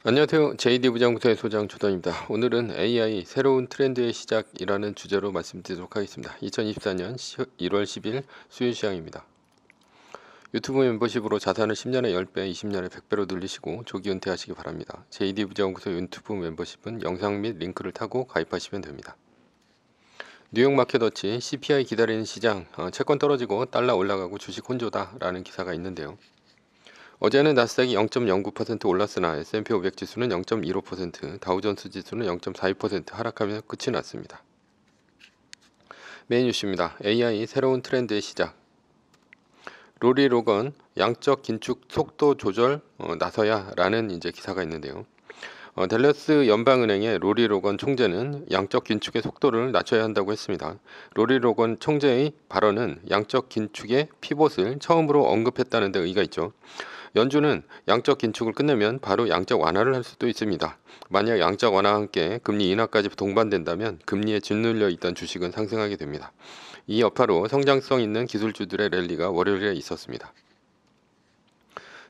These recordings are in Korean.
안녕하세요. JD 부장부서의 소장 조던입니다. 오늘은 AI 새로운 트렌드의 시작이라는 주제로 말씀드리도록 하겠습니다. 2024년 1월 10일 수요일 시장입니다. 유튜브 멤버십으로 자산을 10년에 10배, 20년에 100배로 늘리시고 조기 은퇴하시기 바랍니다. JD 부장부서 유튜브 멤버십은 영상 및 링크를 타고 가입하시면 됩니다. 뉴욕 마켓워치 CPI 기다리는 시장, 채권 떨어지고 달러 올라가고 주식 혼조다라는 기사가 있는데요. 어제는 나스닥이 0.09% 올랐으나 S&P 500 지수는 0.15%, 다우존스 지수는 0.42% 하락하며 끝이 났습니다. 메인 뉴스입니다. AI 새로운 트렌드의 시작. 로리 로건 양적 긴축 속도 조절 나서야 라는 이제 기사가 있는데요. 댈러스 연방은행의 로리 로건 총재는 양적 긴축의 속도를 낮춰야 한다고 했습니다. 로리 로건 총재의 발언은 양적 긴축의 피봇을 처음으로 언급했다는 데 의의가 있죠. 연준은 양적 긴축을 끝내면 바로 양적 완화를 할 수도 있습니다. 만약 양적 완화와 함께 금리 인하까지 동반된다면 금리에 짓눌려 있던 주식은 상승하게 됩니다. 이 여파로 성장성 있는 기술주들의 랠리가 월요일에 있었습니다.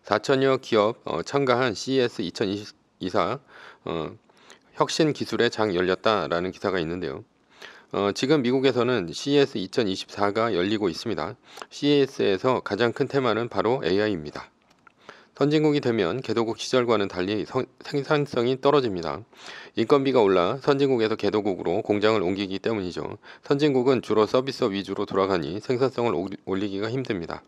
4천여 기업 참가한 CES 2024 혁신 기술의 장 열렸다라는 기사가 있는데요. 지금 미국에서는 CES 2024가 열리고 있습니다. CES에서 가장 큰 테마는 바로 AI입니다. 선진국이 되면 개도국 시절과는 달리 생산성이 떨어집니다. 인건비가 올라 선진국에서 개도국으로 공장을 옮기기 때문이죠. 선진국은 주로 서비스 위주로 돌아가니 생산성을 올리기가 힘듭니다.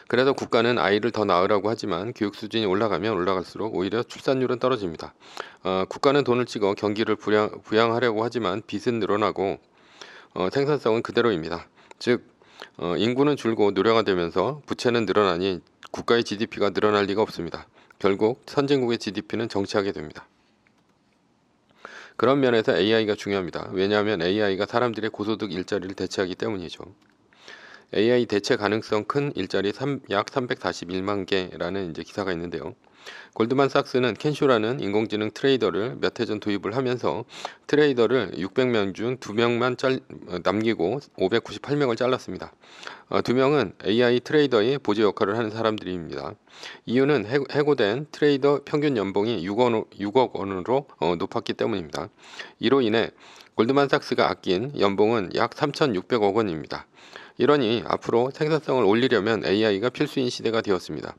그래서 국가는 아이를 더 낳으라고 하지만 교육 수준이 올라가면 올라갈수록 오히려 출산율은 떨어집니다. 국가는 돈을 찍어 경기를 부양하려고 하지만 빚은 늘어나고 생산성은 그대로입니다. 즉 인구는 줄고 노령화 되면서 부채는 늘어나니 국가의 GDP가 늘어날 리가 없습니다. 결국 선진국의 GDP는 정치하게 됩니다. 그런 면에서 AI가 중요합니다. 왜냐하면 AI가 사람들의 고소득 일자리를 대체하기 때문이죠. AI 대체 가능성 큰 일자리 약 341만 개라는 이제 기사가 있는데요. 골드만삭스는 켄쇼라는 인공지능 트레이더를 몇 해 전 도입을 하면서 트레이더를 600명 중 2명만 남기고 598명을 잘랐습니다. 2명은 AI 트레이더의 보조 역할을 하는 사람들입니다. 이유는 해고된 트레이더 평균 연봉이 6억 원으로 높았기 때문입니다. 이로 인해 골드만삭스가 아낀 연봉은 약 3,600억 원입니다. 이러니 앞으로 생산성을 올리려면 AI가 필수인 시대가 되었습니다.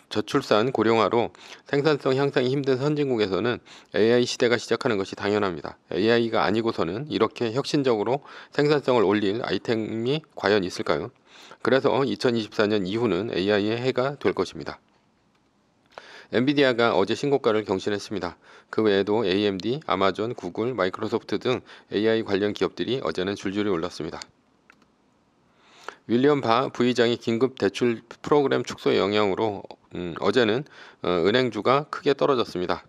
저출산 고령화로 생산성 향상이 힘든 선진국에서는 AI 시대가 시작하는 것이 당연합니다. AI가 아니고서는 이렇게 혁신적으로 생산성을 올릴 아이템이 과연 있을까요? 그래서 2024년 이후는 AI의 해가 될 것입니다. 엔비디아가 어제 신고가를 경신했습니다. 그 외에도 AMD, 아마존, 구글, 마이크로소프트 등 AI 관련 기업들이 어제는 줄줄이 올랐습니다. 윌리엄 바 부의장의 긴급 대출 프로그램 축소 영향으로 어제는 은행주가 크게 떨어졌습니다.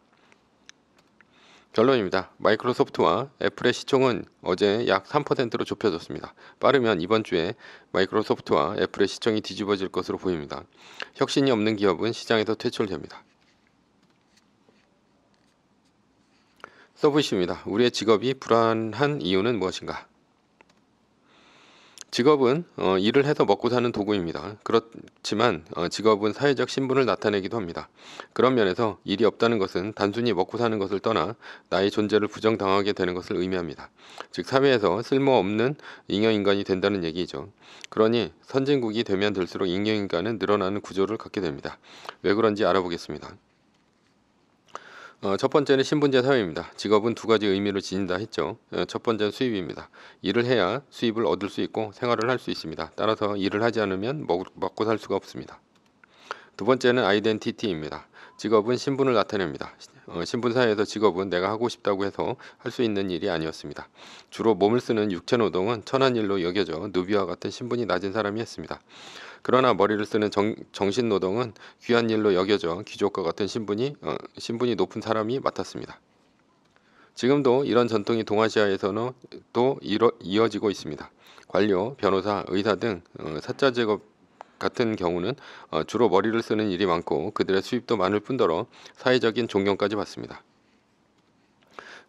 결론입니다. 마이크로소프트와 애플의 시총은 어제 약 3%로 좁혀졌습니다. 빠르면 이번 주에 마이크로소프트와 애플의 시총이 뒤집어질 것으로 보입니다. 혁신이 없는 기업은 시장에서 퇴출됩니다. 서브이슈입니다. 우리의 직업이 불안한 이유는 무엇인가? 직업은 일을 해서 먹고 사는 도구입니다. 그렇지만 직업은 사회적 신분을 나타내기도 합니다. 그런 면에서 일이 없다는 것은 단순히 먹고 사는 것을 떠나 나의 존재를 부정당하게 되는 것을 의미합니다. 즉 사회에서 쓸모없는 잉여인간이 된다는 얘기죠. 그러니 선진국이 되면 될수록 잉여인간은 늘어나는 구조를 갖게 됩니다. 왜 그런지 알아보겠습니다. 첫 번째는 신분제 사회입니다. 직업은 두 가지 의미를 지닌다 했죠. 첫 번째는 수입입니다. 일을 해야 수입을 얻을 수 있고 생활을 할 수 있습니다. 따라서 일을 하지 않으면 먹고 살 수가 없습니다. 두 번째는 아이덴티티입니다. 직업은 신분을 나타냅니다. 신분사회에서 직업은 내가 하고 싶다고 해서 할 수 있는 일이 아니었습니다. 주로 몸을 쓰는 육체노동은 천한 일로 여겨져 누비와 같은 신분이 낮은 사람이 했습니다. 그러나 머리를 쓰는 정신노동은 귀한 일로 여겨져 귀족과 같은 신분이 높은 사람이 맡았습니다. 지금도 이런 전통이 동아시아에서는 또 이어지고 있습니다. 관료, 변호사, 의사 등 사자 직업 같은 경우는 주로 머리를 쓰는 일이 많고 그들의 수입도 많을 뿐더러 사회적인 존경까지 받습니다.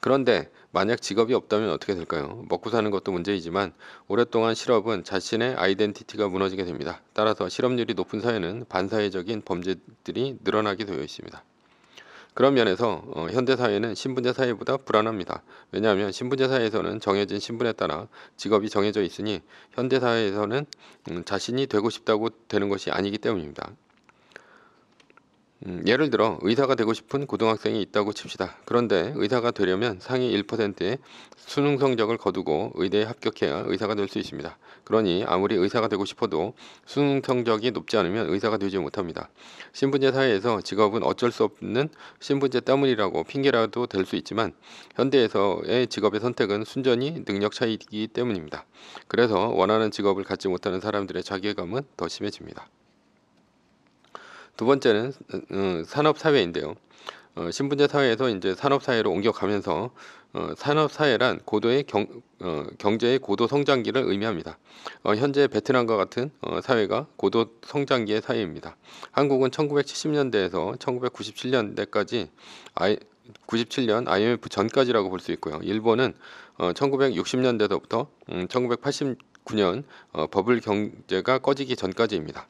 그런데 만약 직업이 없다면 어떻게 될까요? 먹고 사는 것도 문제이지만 오랫동안 실업은 자신의 아이덴티티가 무너지게 됩니다. 따라서 실업률이 높은 사회는 반사회적인 범죄들이 늘어나게 되어 있습니다. 그런 면에서 현대 사회는 신분제 사회보다 불안합니다. 왜냐하면 신분제 사회에서는 정해진 신분에 따라 직업이 정해져 있으니 현대 사회에서는 자신이 되고 싶다고 되는 것이 아니기 때문입니다. 예를 들어 의사가 되고 싶은 고등학생이 있다고 칩시다. 그런데 의사가 되려면 상위 1%의 수능 성적을 거두고 의대에 합격해야 의사가 될 수 있습니다. 그러니 아무리 의사가 되고 싶어도 수능 성적이 높지 않으면 의사가 되지 못합니다. 신분제 사회에서 직업은 어쩔 수 없는 신분제 때문이라고 핑계라도 될 수 있지만 현대에서의 직업의 선택은 순전히 능력 차이이기 때문입니다. 그래서 원하는 직업을 갖지 못하는 사람들의 자괴감은 더 심해집니다. 두 번째는 산업 사회인데요. 신분제 사회에서 이제 산업 사회로 옮겨가면서 산업 사회란 고도의 경제의 고도 성장기를 의미합니다. 현재 베트남과 같은 사회가 고도 성장기의 사회입니다. 한국은 1970년대에서 1997년대까지 97년 IMF 전까지라고 볼 수 있고요. 일본은 1960년대부터 1989년 버블 경제가 꺼지기 전까지입니다.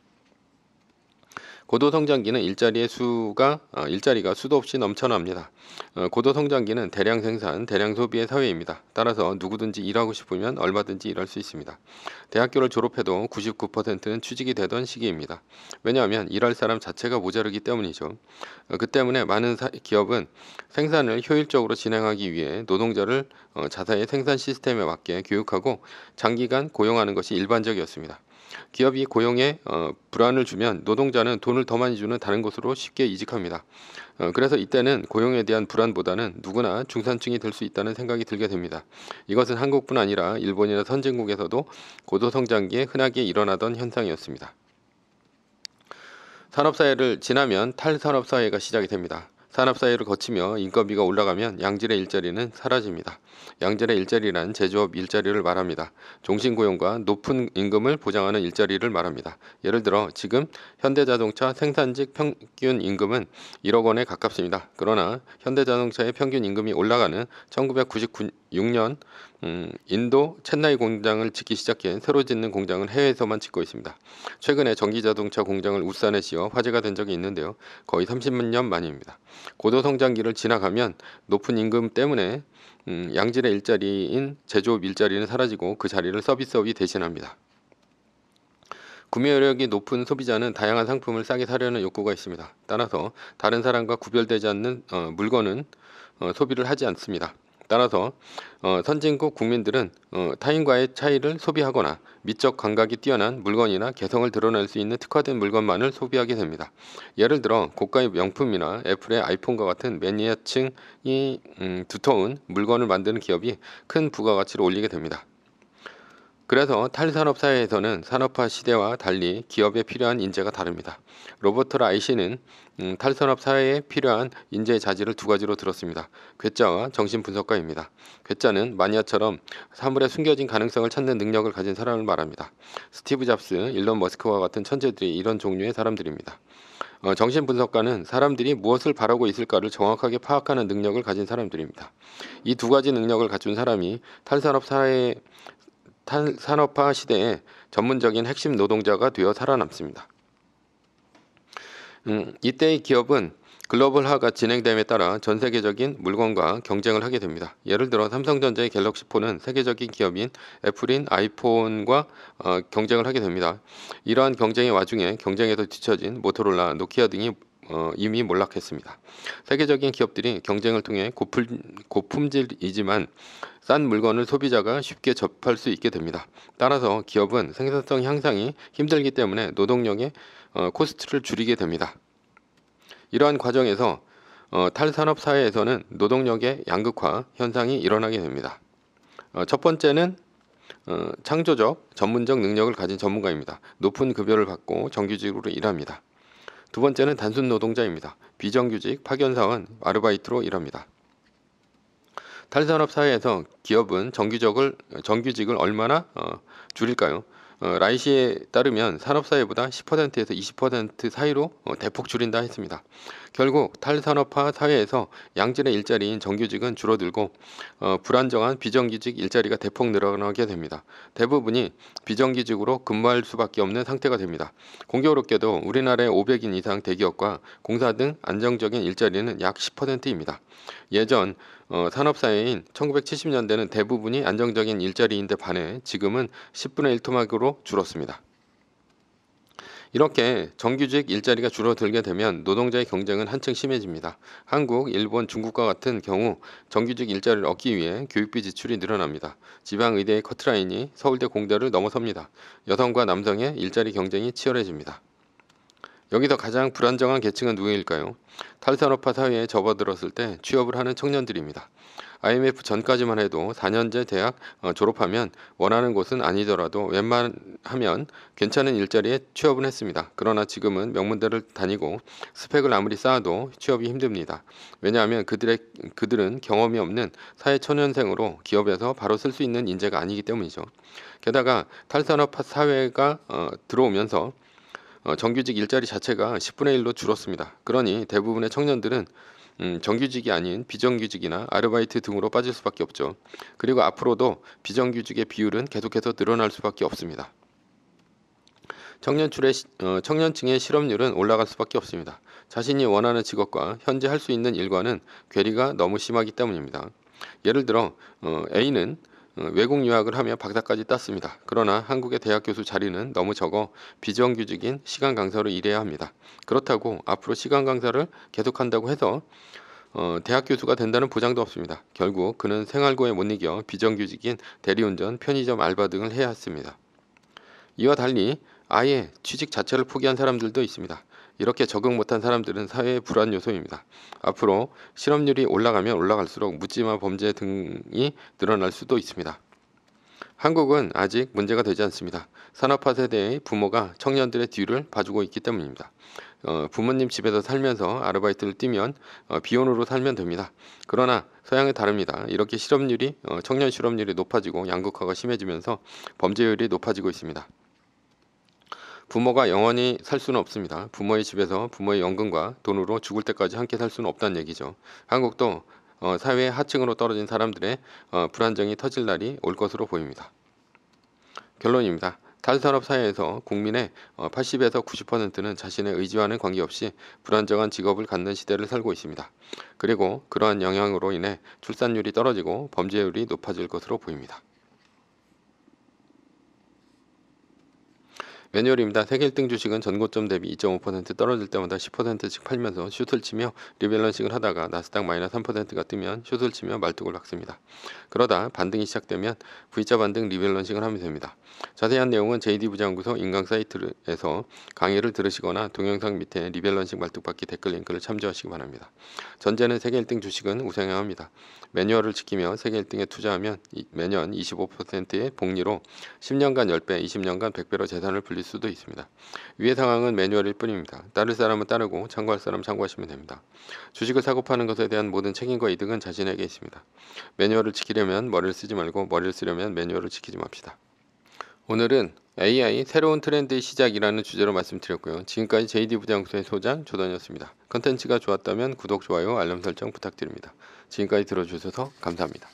고도 성장기는 일자리가 수도 없이 넘쳐납니다. 고도 성장기는 대량 생산, 대량 소비의 사회입니다. 따라서 누구든지 일하고 싶으면 얼마든지 일할 수 있습니다. 대학교를 졸업해도 99%는 취직이 되던 시기입니다. 왜냐하면 일할 사람 자체가 모자르기 때문이죠. 그 때문에 많은 기업은 생산을 효율적으로 진행하기 위해 노동자를 자사의 생산 시스템에 맞게 교육하고 장기간 고용하는 것이 일반적이었습니다. 기업이 고용에 불안을 주면 노동자는 돈을 더 많이 주는 다른 곳으로 쉽게 이직합니다. 그래서 이때는 고용에 대한 불안보다는 누구나 중산층이 될 수 있다는 생각이 들게 됩니다. 이것은 한국뿐 아니라 일본이나 선진국에서도 고도성장기에 흔하게 일어나던 현상이었습니다. 산업사회를 지나면 탈산업사회가 시작이 됩니다. 산업사회를 거치며 인건비가 올라가면 양질의 일자리는 사라집니다. 양질의 일자리란 제조업 일자리를 말합니다. 종신고용과 높은 임금을 보장하는 일자리를 말합니다. 예를 들어 지금 현대자동차 생산직 평균 임금은 1억 원에 가깝습니다. 그러나 현대자동차의 평균 임금이 올라가는 1996년 인도 첸나이 공장을 짓기 시작해 새로 짓는 공장은 해외에서만 짓고 있습니다. 최근에 전기자동차 공장을 울산에 지어 화제가 된 적이 있는데요. 거의 30년 만입니다. 고도성장기를 지나가면 높은 임금 때문에 양질의 일자리인 제조업 일자리는 사라지고 그 자리를 서비스업이 대신합니다. 구매력이 높은 소비자는 다양한 상품을 싸게 사려는 욕구가 있습니다. 따라서 다른 사람과 구별되지 않는 물건은 소비를 하지 않습니다. 따라서 선진국 국민들은 타인과의 차이를 소비하거나 미적 감각이 뛰어난 물건이나 개성을 드러낼 수 있는 특화된 물건만을 소비하게 됩니다. 예를 들어 고가의 명품이나 애플의 아이폰과 같은 매니아층이 두터운 물건을 만드는 기업이 큰 부가가치를 올리게 됩니다. 그래서 탈산업 사회에서는 산업화 시대와 달리 기업에 필요한 인재가 다릅니다. 로버트 라이시는 탈산업 사회에 필요한 인재의 자질을 두 가지로 들었습니다. 괴짜와 정신분석가입니다. 괴짜는 마니아처럼 사물에 숨겨진 가능성을 찾는 능력을 가진 사람을 말합니다. 스티브 잡스, 일론 머스크와 같은 천재들이 이런 종류의 사람들입니다. 정신분석가는 사람들이 무엇을 바라고 있을까를 정확하게 파악하는 능력을 가진 사람들입니다. 이 두 가지 능력을 갖춘 사람이 탈산업화 시대에 전문적인 핵심 노동자가 되어 살아남습니다. 이때의 기업은 글로벌화가 진행됨에 따라 전 세계적인 물건과 경쟁을 하게 됩니다. 예를 들어 삼성전자의 갤럭시4는 세계적인 기업인 애플인 아이폰과 경쟁을 하게 됩니다. 이러한 경쟁의 와중에 경쟁에서 뒤처진 모토로라, 노키아 등이 이미 몰락했습니다. 세계적인 기업들이 경쟁을 통해 고품질이지만 싼 물건을 소비자가 쉽게 접할 수 있게 됩니다. 따라서 기업은 생산성 향상이 힘들기 때문에 노동력의 코스트를 줄이게 됩니다. 이러한 과정에서 탈산업 사회에서는 노동력의 양극화 현상이 일어나게 됩니다. 첫 번째는 창조적, 전문적 능력을 가진 전문가입니다. 높은 급여를 받고 정규직으로 일합니다. 두 번째는 단순 노동자입니다. 비정규직, 파견사원, 아르바이트로 일합니다. 탈산업 사회에서 기업은 정규직을 얼마나 줄일까요? 라이시에 따르면 산업사회보다 10%에서 20% 사이로 대폭 줄인다 했습니다. 결국 탈산업화 사회에서 양질의 일자리인 정규직은 줄어들고 불안정한 비정규직 일자리가 대폭 늘어나게 됩니다. 대부분이 비정규직으로 근무할 수밖에 없는 상태가 됩니다. 공교롭게도 우리나라의 500인 이상 대기업과 공사 등 안정적인 일자리는 약 10%입니다. 예전 산업사회인 1970년대는 대부분이 안정적인 일자리인데 반해 지금은 10분의 1 토막으로 줄었습니다. 이렇게 정규직 일자리가 줄어들게 되면 노동자의 경쟁은 한층 심해집니다. 한국, 일본, 중국과 같은 경우 정규직 일자리를 얻기 위해 교육비 지출이 늘어납니다. 지방의대의 커트라인이 서울대 공대를 넘어섭니다. 여성과 남성의 일자리 경쟁이 치열해집니다. 여기서 가장 불안정한 계층은 누구일까요? 탈산업화 사회에 접어들었을 때 취업을 하는 청년들입니다. IMF 전까지만 해도 4년제 대학 졸업하면 원하는 곳은 아니더라도 웬만하면 괜찮은 일자리에 취업은 했습니다. 그러나 지금은 명문대를 다니고 스펙을 아무리 쌓아도 취업이 힘듭니다. 왜냐하면 그들은 경험이 없는 사회초년생으로 기업에서 바로 쓸 수 있는 인재가 아니기 때문이죠. 게다가 탈산업화 사회가 들어오면서 정규직 일자리 자체가 10분의 1로 줄었습니다. 그러니 대부분의 청년들은 정규직이 아닌 비정규직이나 아르바이트 등으로 빠질 수밖에 없죠. 그리고 앞으로도 비정규직의 비율은 계속해서 늘어날 수밖에 없습니다. 청년층의 실업률은 올라갈 수밖에 없습니다. 자신이 원하는 직업과 현재 할 수 있는 일과는 괴리가 너무 심하기 때문입니다. 예를 들어 A는 외국 유학을 하며 박사까지 땄습니다. 그러나 한국의 대학 교수 자리는 너무 적어 비정규직인 시간 강사로 일해야 합니다. 그렇다고 앞으로 시간 강사를 계속한다고 해서 대학 교수가 된다는 보장도 없습니다. 결국 그는 생활고에 못 이겨 비정규직인 대리운전, 편의점 알바 등을 해야 했습니다. 이와 달리 아예 취직 자체를 포기한 사람들도 있습니다. 이렇게 적응 못한 사람들은 사회의 불안 요소입니다. 앞으로 실업률이 올라가면 올라갈수록 묻지마 범죄 등이 늘어날 수도 있습니다. 한국은 아직 문제가 되지 않습니다. 산업화 세대의 부모가 청년들의 뒤를 봐주고 있기 때문입니다. 부모님 집에서 살면서 아르바이트를 뛰면 비혼으로 살면 됩니다. 그러나 서양은 다릅니다. 이렇게 청년 실업률이 높아지고 양극화가 심해지면서 범죄율이 높아지고 있습니다. 부모가 영원히 살 수는 없습니다. 부모의 집에서 부모의 연금과 돈으로 죽을 때까지 함께 살 수는 없다는 얘기죠. 한국도 사회의 하층으로 떨어진 사람들의 불안정이 터질 날이 올 것으로 보입니다. 결론입니다. 탈산업 사회에서 국민의 80에서 90%는 자신의 의지와는 관계없이 불안정한 직업을 갖는 시대를 살고 있습니다. 그리고 그러한 영향으로 인해 출산율이 떨어지고 범죄율이 높아질 것으로 보입니다. 매뉴얼입니다. 세계 1등 주식은 전고점 대비 2.5% 떨어질 때마다 10%씩 팔면서 숏을 치며 리밸런싱을 하다가 나스닥 마이너스 3%가 뜨면 숏을 치며 말뚝을 박습니다. 그러다 반등이 시작되면 V자 반등 리밸런싱을 하면 됩니다. 자세한 내용은 JD부장연구소 인강 사이트에서 강의를 들으시거나 동영상 밑에 리밸런싱 말뚝박기 댓글 링크를 참조하시기 바랍니다. 전제는 세계 1등 주식은 우상향 합니다. 매뉴얼을 지키며 세계 1등에 투자하면 매년 25%의 복리로 10년간 10배, 20년간 100배로 재산을 불릴 수도 있습니다. 위의 상황은 매뉴얼일 뿐입니다. 따를 사람은 따르고 참고할 사람은 참고하시면 됩니다. 주식을 사고 파는 것에 대한 모든 책임과 이득은 자신에게 있습니다. 매뉴얼을 지키려면 머리를 쓰지 말고 머리를 쓰려면 매뉴얼을 지키지 맙시다. 오늘은 AI 새로운 트렌드의 시작이라는 주제로 말씀드렸고요. 지금까지 JD부장연구소의 소장 조던이었습니다. 컨텐츠가 좋았다면 구독, 좋아요, 알람 설정 부탁드립니다. 지금까지 들어주셔서 감사합니다.